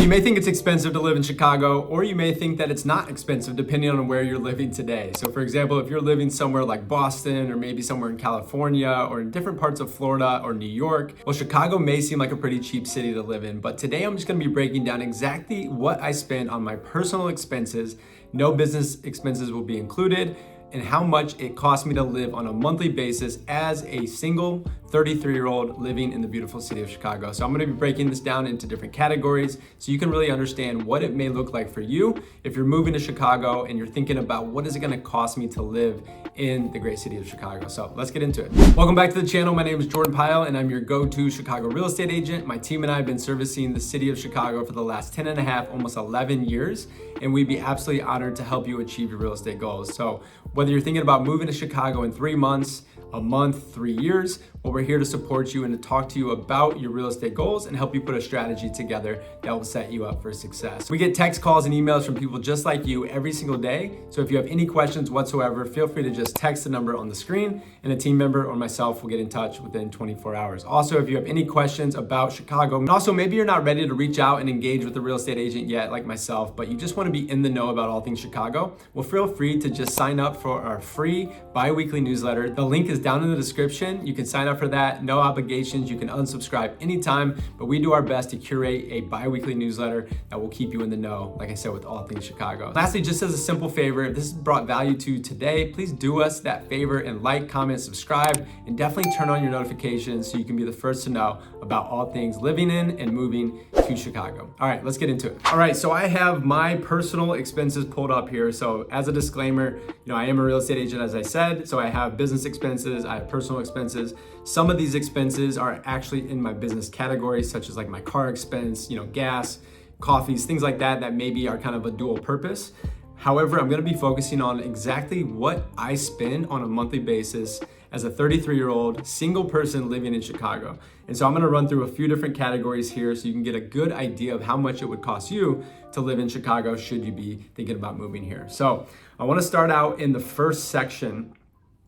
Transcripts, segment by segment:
may think it's expensive to live in Chicago, or you may think that it's not expensive depending on where you're living today. So for example, if you're living somewhere like Boston or maybe somewhere in California or in different parts of Florida or New York, well, Chicago may seem like a pretty cheap city to live in. But today I'm just gonna be breaking down exactly what I spend on my personal expenses. No business expenses will be included, and how much it costs me to live on a monthly basis as a single 33-year-old living in the beautiful city of Chicago. So I'm gonna be breaking this down into different categories so you can really understand what it may look like for you if you're moving to Chicago and you're thinking about what is it gonna cost me to live in the great city of Chicago. So let's get into it. Welcome back to the channel. My name is Jordan Pyle and I'm your go-to Chicago real estate agent. My team and I have been servicing the city of Chicago for the last 10 and a half, almost 11 years. And we'd be absolutely honored to help you achieve your real estate goals. So whether you're thinking about moving to Chicago in 3 months, a month, 3 years, well, we're here to support you and to talk to you about your real estate goals and help you put a strategy together that will set you up for success. We get text calls and emails from people just like you every single day. So if you have any questions whatsoever, feel free to just text the number on the screen and a team member or myself will get in touch within 24 hours. Also, if you have any questions about Chicago, and also maybe you're not ready to reach out and engage with a real estate agent yet like myself, but you just want to be in the know about all things Chicago, well, feel free to just sign up for our free bi-weekly newsletter. The link is down in the description. You can sign up for that, no obligations. You can unsubscribe anytime, but we do our best to curate a bi-weekly newsletter that will keep you in the know, like I said, with all things Chicago. Lastly, just as a simple favor, if this has brought value to you today, please do us that favor and like, comment, subscribe, and definitely turn on your notifications so you can be the first to know about all things living in and moving to Chicago. All right, let's get into it. All right, so I have my personal expenses pulled up here. So as a disclaimer, I am a real estate agent, as I said, so I have business expenses, I have personal expenses. Some of these expenses are actually in my business categories, such as like my car expense, gas, coffees, things like that, that maybe are kind of a dual purpose. However, I'm gonna be focusing on exactly what I spend on a monthly basis as a 33-year-old single person living in Chicago. And so I'm gonna run through a few different categories here so you can get a good idea of how much it would cost you to live in Chicago should you be thinking about moving here. So I wanna start out in the first section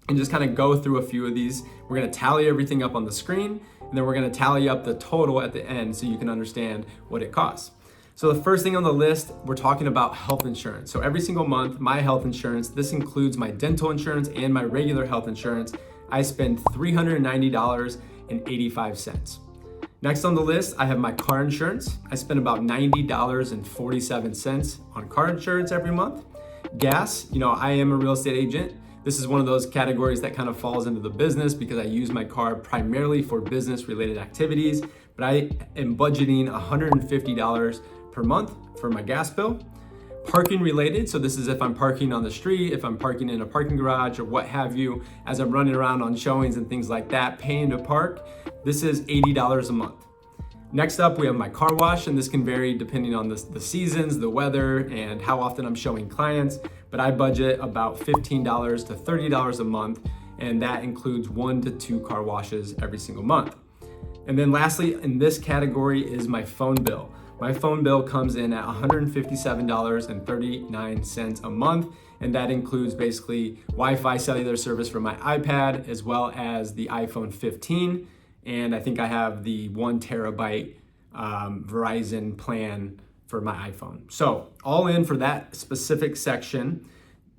and just kind of go through a few of these. We're gonna tally everything up on the screen, and then we're gonna tally up the total at the end so you can understand what it costs. So the first thing on the list, we're talking about health insurance. So every single month, my health insurance, this includes my dental insurance and my regular health insurance, I spend $390.85. Next on the list, I have my car insurance. I spend about $90.47 on car insurance every month. Gas, I am a real estate agent. This is one of those categories that kind of falls into the business because I use my car primarily for business related activities, but I am budgeting $150 per month for my gas bill. Parking related, so this is if I'm parking on the street, if I'm parking in a parking garage or what have you, as I'm running around on showings and things like that, paying to park, this is $80 a month. Next up, we have my car wash, and this can vary depending on the seasons, the weather, and how often I'm showing clients, but I budget about $15 to $30 a month, and that includes 1 to 2 car washes every single month. And then lastly, in this category is my phone bill. My phone bill comes in at $157.39 a month, and that includes basically Wi-Fi cellular service for my iPad, as well as the iPhone 15, and I think I have the 1 terabyte Verizon plan for my iPhone. So all in for that specific section,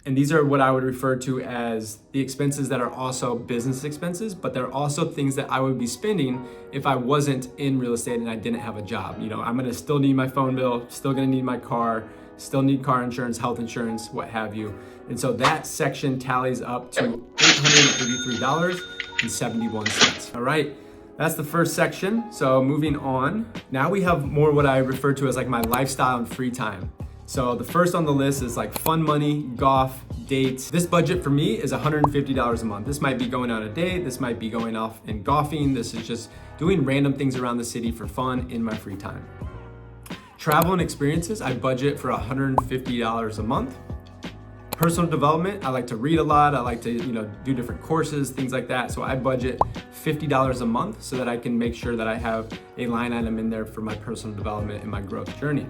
and these are what I would refer to as the expenses that are also business expenses, but they're also things that I would be spending if I wasn't in real estate and I didn't have a job. I'm gonna still need my phone bill, still gonna need my car, still need car insurance, health insurance, what have you. And so that section tallies up to $883.71. All right, that's the first section. So moving on, now we have more what I refer to as like my lifestyle and free time. So the first on the list is like fun money, golf, dates. This budget for me is $150 a month. This might be going on a date, this might be going off and golfing, this is just doing random things around the city for fun in my free time. Travel and experiences, I budget for $150 a month. Personal development, I like to read a lot, I like to do different courses, things like that. So I budget $50 a month so that I can make sure that I have a line item in there for my personal development and my growth journey.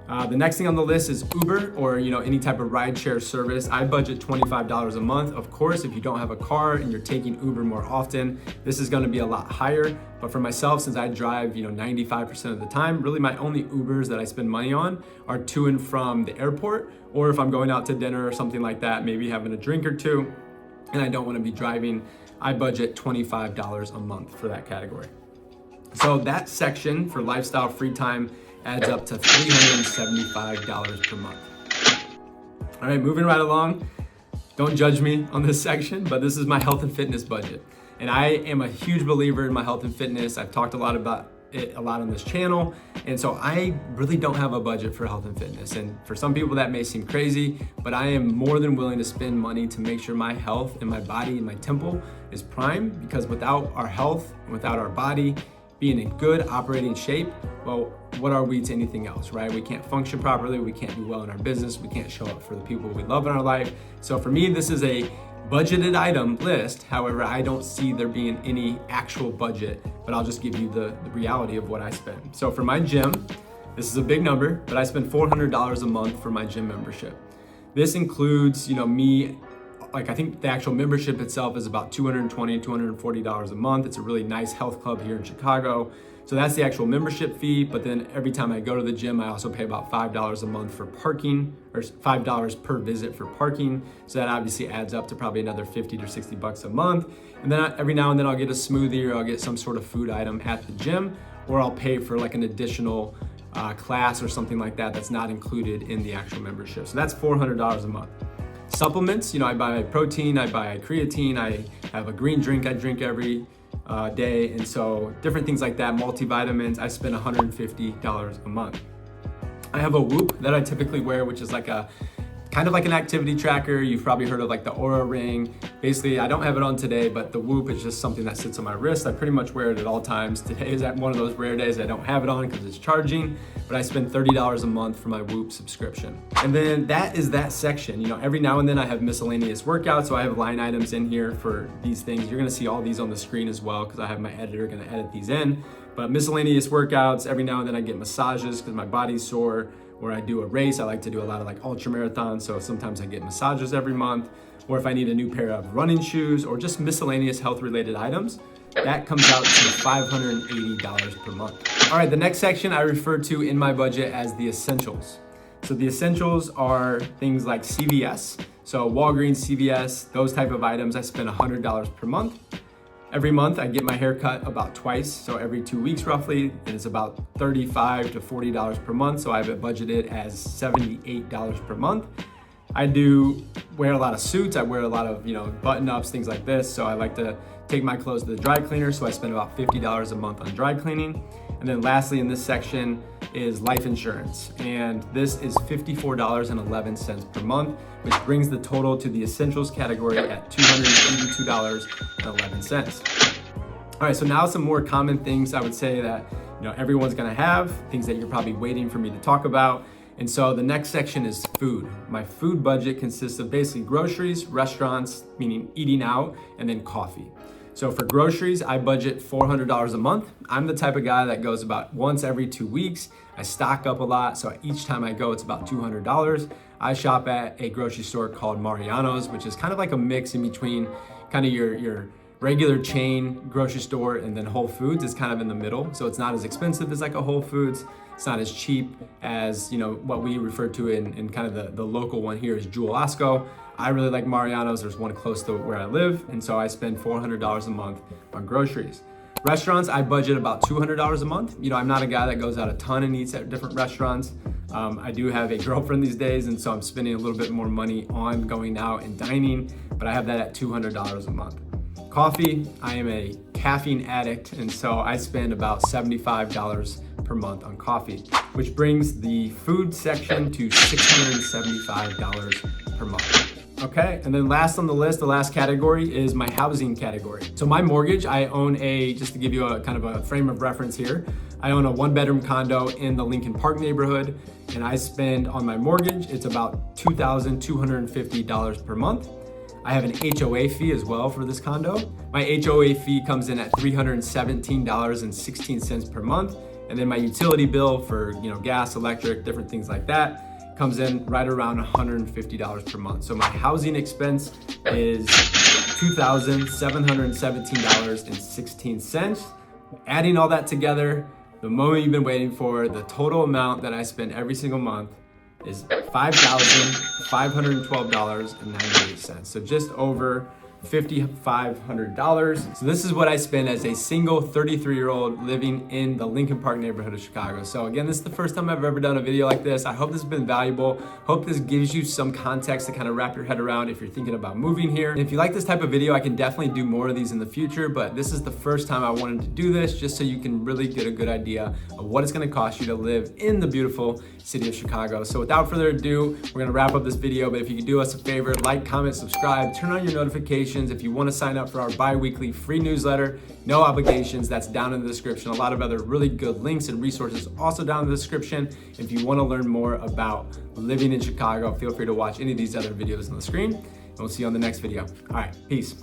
The next thing on the list is Uber, or any type of rideshare service. I budget $25 a month. Of course, if you don't have a car and you're taking Uber more often, this is going to be a lot higher. But for myself, since I drive 95% of the time, really my only Ubers that I spend money on are to and from the airport, or if I'm going out to dinner or something like that, maybe having a drink or two, and I don't want to be driving, I budget $25 a month for that category. So that section for lifestyle free time adds up to $375 per month. All right, moving right along. Don't judge me on this section, but this is my health and fitness budget. And I am a huge believer in my health and fitness. I've talked a lot about it on this channel. And so I really don't have a budget for health and fitness. And for some people that may seem crazy, but I am more than willing to spend money to make sure my health and my body and my temple is prime, because without our health and without our body being in good operating shape, well, what are we to anything else, right? We can't function properly, we can't do well in our business, we can't show up for the people we love in our life. So for me, this is a budgeted item list. However, I don't see there being any actual budget, but I'll just give you the reality of what I spend. So for my gym, this is a big number, but I spend $400 a month for my gym membership. This includes, me, I think the actual membership itself is about $220, $240 a month. It's a really nice health club here in Chicago. So that's the actual membership fee. But then every time I go to the gym, I also pay about $5 a month for parking, or $5 per visit for parking. So that obviously adds up to probably another 50 to 60 bucks a month. And then every now and then I'll get a smoothie, or I'll get some sort of food item at the gym, or I'll pay for an additional class or something like that that's not included in the actual membership. So that's $400 a month. Supplements, I buy protein, I buy creatine, I have a green drink I drink every day. And so different things like that, multivitamins, I spend $150 a month. I have a Whoop that I typically wear, which is kind of like an activity tracker. You've probably heard of the Oura Ring. Basically, I don't have it on today, but the Whoop is just something that sits on my wrist. I pretty much wear it at all times. Today is one of those rare days I don't have it on because it's charging, but I spend $30 a month for my Whoop subscription. And then that is that section. Every now and then I have miscellaneous workouts, so I have line items in here for these things. You're gonna see all these on the screen as well, because I have my editor gonna edit these in. But miscellaneous workouts, every now and then I get massages because my body's sore, or I do a race. I like to do a lot of ultra marathons, so sometimes I get massages every month. Or if I need a new pair of running shoes, or just miscellaneous health related items, that comes out to $580 per month. All right, the next section I refer to in my budget as the essentials. So the essentials are things like CVS. So Walgreens, CVS, those type of items, I spend $100 per month. Every month I get my hair cut about twice, so every 2 weeks roughly, and it's about $35 to $40 per month, so I have it budgeted as $78 per month. I do wear a lot of suits, I wear a lot of button-ups, things like this, so I like to take my clothes to the dry cleaner, so I spend about $50 a month on dry cleaning. And then lastly in this section is life insurance, and this is $54.11 per month, which brings the total to the essentials category at $282.11. All right, so now some more common things I would say that everyone's gonna have, things that you're probably waiting for me to talk about. And so the next section is food. My food budget consists of basically groceries, restaurants, meaning eating out, and then coffee. So for groceries, I budget $400 a month. I'm the type of guy that goes about once every 2 weeks. I stock up a lot, so each time I go, it's about $200. I shop at a grocery store called Mariano's, which is kind of like a mix in between kind of your regular chain grocery store, and then Whole Foods is kind of in the middle. So it's not as expensive as a Whole Foods. It's not as cheap as what we refer to in kind of the local one here is Jewel Osco. I really like Mariano's. There's one close to where I live, and so I spend $400 a month on groceries. Restaurants, I budget about $200 a month. I'm not a guy that goes out a ton and eats at different restaurants. I do have a girlfriend these days, and so I'm spending a little bit more money on going out and dining, but I have that at $200 a month. Coffee, I am a caffeine addict, and so I spend about $75 per month on coffee, which brings the food section to $675 per month. Okay, and then last on the list, the last category is my housing category. So my mortgage, I own just to give you a kind of a frame of reference here, I own a 1-bedroom condo in the Lincoln Park neighborhood, and I spend on my mortgage, it's about $2,250 per month. I have an HOA fee as well for this condo. My HOA fee comes in at $317.16 per month. And then my utility bill for, gas, electric, different things like that comes in right around $150 per month. So my housing expense is $2,717.16. Adding all that together, the moment you've been waiting for, the total amount that I spend every single month is $5,512.98. So just over $5,500. So this is what I spend as a single 33-year-old living in the Lincoln Park neighborhood of Chicago. So again, this is the first time I've ever done a video like this. I hope this has been valuable. Hope this gives you some context to kind of wrap your head around if you're thinking about moving here. And if you like this type of video, I can definitely do more of these in the future, but this is the first time I wanted to do this just so you can really get a good idea of what it's gonna cost you to live in the beautiful city of Chicago. So without further ado, we're gonna wrap up this video, but if you could do us a favor, like, comment, subscribe, turn on your notifications. If you wanna sign up for our bi-weekly free newsletter, no obligations, that's down in the description. A lot of other really good links and resources also down in the description. If you wanna learn more about living in Chicago, feel free to watch any of these other videos on the screen, and we'll see you on the next video. All right, peace.